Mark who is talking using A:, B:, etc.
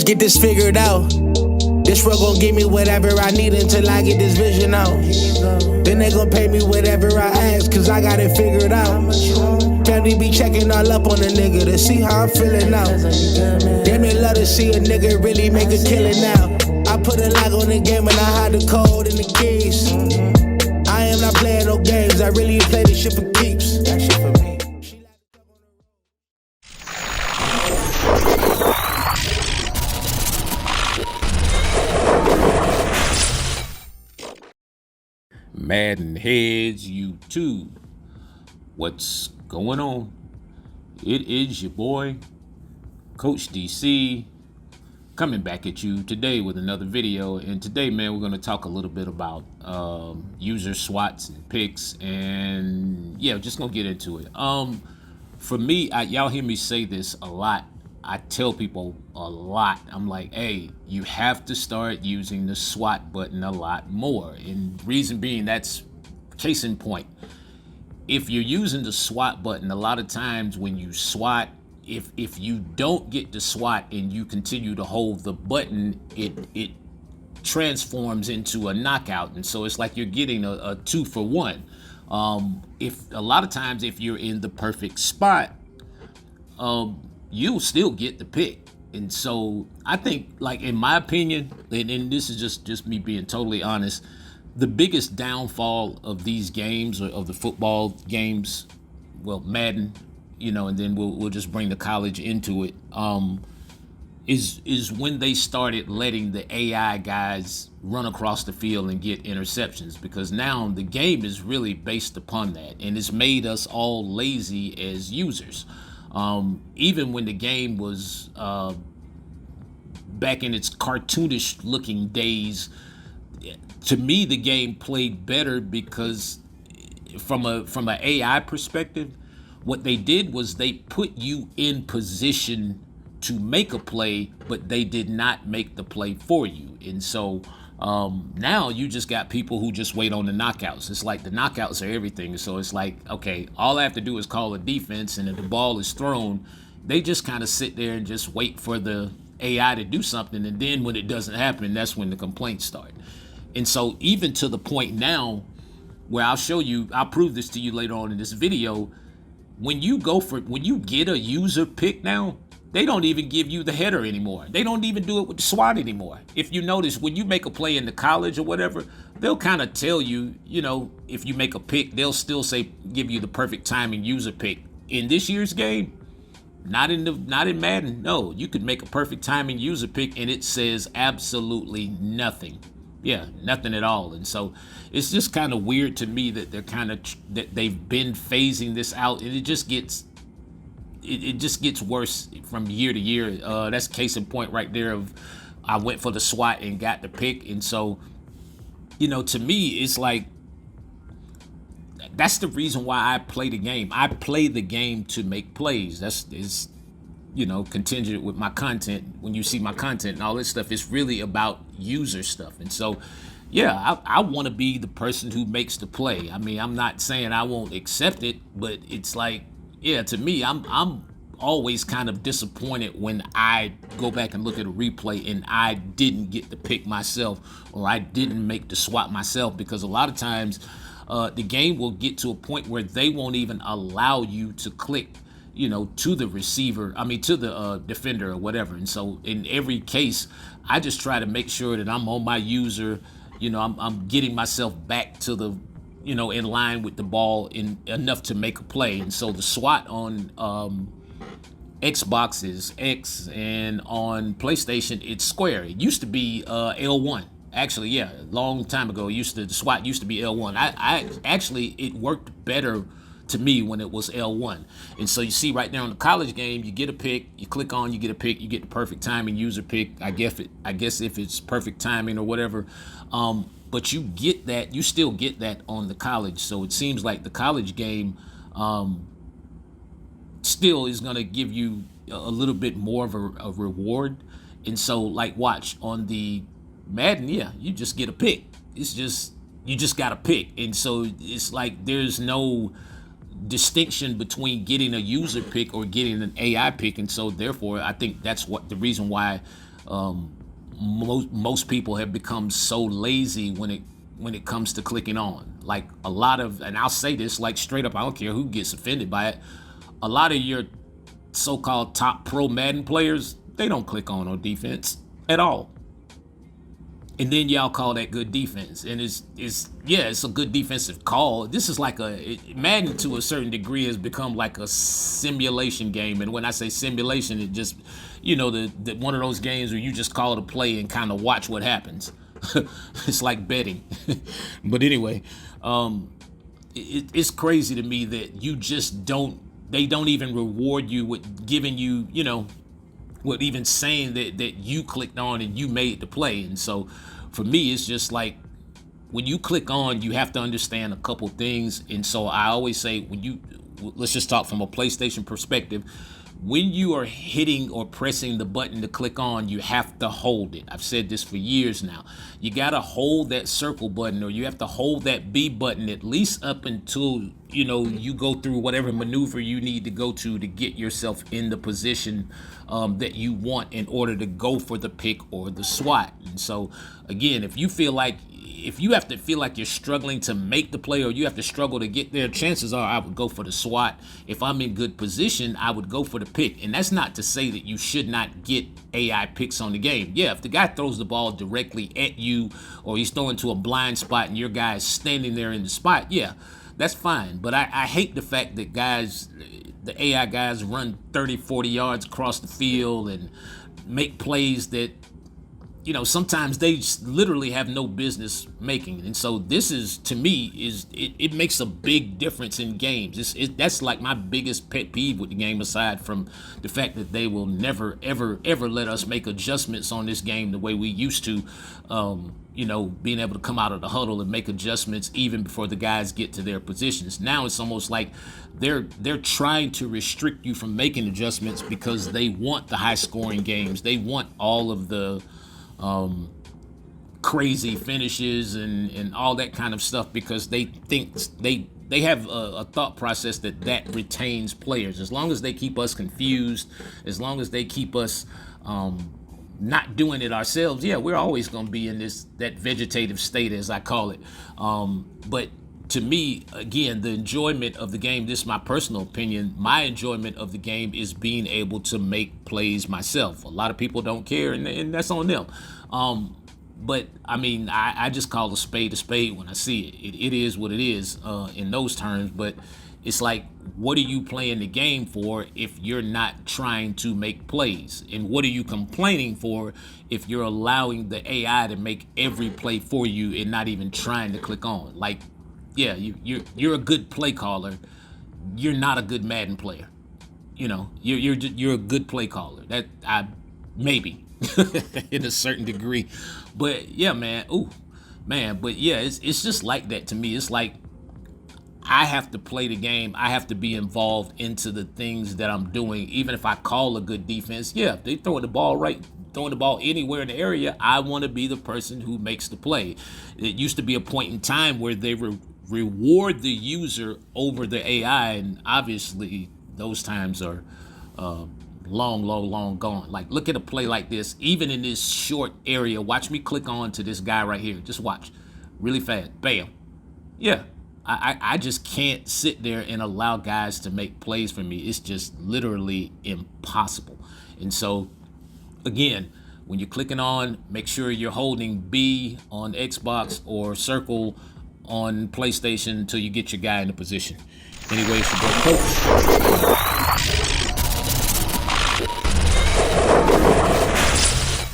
A: get this figured out. This world gon' give me whatever I need until I get this vision out. Then they gon' pay me whatever I ask, cause I got it figured out. Family be checking all up on a nigga to see how I'm feeling now. Damn, they love to see a nigga really make a killing now. I put a lock on the game and I hide the code and the keys. I am not playing no games, I really play this shit for keeps. That shit for me.
B: MaddenHeadz YouTube. What's going on? It is your boy, Coach DC, coming back at you today with another video. And today, man, we're going to talk a little bit about user swats and picks, and yeah, just gonna get into it. For me, y'all hear me say this a lot. I tell people a lot, I'm like, hey, you have to start using the SWAT button a lot more. And reason being, that's case in point. If you're using the SWAT button, a lot of times when you SWAT, if you don't get the SWAT and you continue to hold the button, it transforms into a knockout. And so it's like you're getting a 2-for-1. If a lot of times if you're in the perfect spot, you'll still get the pick. And so I think, like, in my opinion, and this is just me being totally honest, the biggest downfall of these games, or of the football games, well, Madden, you know, and then we'll just bring the college into it, is when they started letting the AI guys run across the field and get interceptions, because now the game is really based upon that, and it's made us all lazy as users. Even when the game was back in its cartoonish looking days, to me the game played better because from an AI perspective, what they did was they put you in position to make a play, but they did not make the play for you. And so now you just got people who just wait on the knockouts. It's like the knockouts are everything. So it's like, okay, all I have to do is call a defense, and if the ball is thrown, they just kind of sit there and just wait for the AI to do something. And then when it doesn't happen, that's when the complaints start. And so even to the point now where I'll prove this to you later on in this video, when you get a user pick now, they don't even give you the header anymore. They don't even do it with the SWAT anymore. If you notice, when you make a play in the college or whatever, they'll kind of tell you, you know, if you make a pick, they'll still say, give you the perfect timing user pick. In this year's game, not in Madden, no, you could make a perfect timing user pick and it says absolutely nothing. Yeah, nothing at all. And so it's just kind of weird to me that that they've been phasing this out, and it just gets worse from year to year. That's case in point right there of I went for the SWAT and got the pick. And so, you know, to me, it's like, that's the reason why I play the game. I play the game to make plays. Is, you know, contingent with my content. When you see my content and all this stuff, it's really about user stuff. And so, yeah, I want to be the person who makes the play. I mean, I'm not saying I won't accept it, but it's like, yeah, to me, I'm always kind of disappointed when I go back and look at a replay and I didn't get the pick myself, or I didn't make the swap myself, because a lot of times the game will get to a point where they won't even allow you to click, you know, to the receiver, to the defender or whatever. And so in every case, I just try to make sure that I'm on my user, you know, I'm getting myself back to the, you know, in line with the ball enough to make a play. And so the SWAT on Xbox is X, and on PlayStation it's square. It used to be L1. Actually, yeah, a long time ago, the SWAT used to be L1. I actually, it worked better to me when it was L1. And so you see right now in the college game, you get a pick, you click on, you get a pick, you get the perfect timing user pick. I guess if it's perfect timing or whatever. But you get that, you still get that on the college. So it seems like the college game still is going to give you a little bit more of a reward. And so, like, watch on the Madden, yeah, you just get a pick. It's just, you just got a pick. And so it's like there's no distinction between getting a user pick or getting an AI pick. And so therefore, I think that's what the reason why Most people have become so lazy when it comes to clicking on. Like a lot of, and I'll say this like straight up, I don't care who gets offended by it. A lot of your so-called top pro Madden players, they don't click on defense at all. And then y'all call that good defense. And it's a good defensive call. This is like Madden to a certain degree has become like a simulation game. And when I say simulation, it just, the one of those games where you just call it a play and kind of watch what happens. It's like betting. But anyway, it's crazy to me that you just they don't even reward you with giving you, with even saying that you clicked on and you made the play. And so for me, it's just like when you click on, you have to understand a couple things. And so I always say, let's just talk from a PlayStation perspective. When you are hitting or pressing the button to click on, you have to hold it. I've said this for years now. You got to hold that circle button, or you have to hold that B button at least up until, you go through whatever maneuver you need to go to get yourself in the position that you want in order to go for the pick or the swat. And so, again, if you have to feel like you're struggling to make the play, or you have to struggle to get there, chances are I would go for the swat. If I'm in good position, I would go for the pick. And that's not to say that you should not get AI picks on the game. Yeah, if the guy throws the ball directly at you, or he's throwing to a blind spot and your guy is standing there in the spot, yeah, that's fine. But I hate the fact that the AI guys run 30, 40 yards across the field and make plays that, sometimes they just literally have no business making. And so this is, to me, it makes a big difference in games. That's like my biggest pet peeve with the game, aside from the fact that they will never, ever, ever let us make adjustments on this game the way we used to, being able to come out of the huddle and make adjustments even before the guys get to their positions. Now it's almost like they're trying to restrict you from making adjustments because they want the high scoring games. They want all of the crazy finishes and all that kind of stuff, because they think they have a thought process that retains players. As long as they keep us confused, as long as they keep us not doing it ourselves, yeah, we're always going to be in that vegetative state, as I call it. But to me, again, the enjoyment of the game, this is my personal opinion, my enjoyment of the game is being able to make plays myself. A lot of people don't care, and that's on them. But I mean, I just call a spade when I see it. It is what it is in those terms. But it's like, what are you playing the game for if you're not trying to make plays? And what are you complaining for if you're allowing the AI to make every play for you and not even trying to click on? Like, yeah, you're a good play caller. You're not a good Madden player. You're a good play caller. That maybe in a certain degree, but yeah, man. Ooh, man. But yeah, it's just like that to me. It's like I have to play the game. I have to be involved into the things that I'm doing. Even if I call a good defense, yeah, if they throwing the ball anywhere in the area, I want to be the person who makes the play. It used to be a point in time where they reward the user over the AI, and obviously those times are long gone. Like, look at a play like this, even in this short area. Watch me click on to this guy right here. Just watch, really fast, bam. Yeah, I just can't sit there and allow guys to make plays for me. It's just literally impossible. And so, again, when you're clicking on, make sure you're holding B on Xbox or circle on PlayStation until you get your guy in the position. Anyway, it's your boy Coach.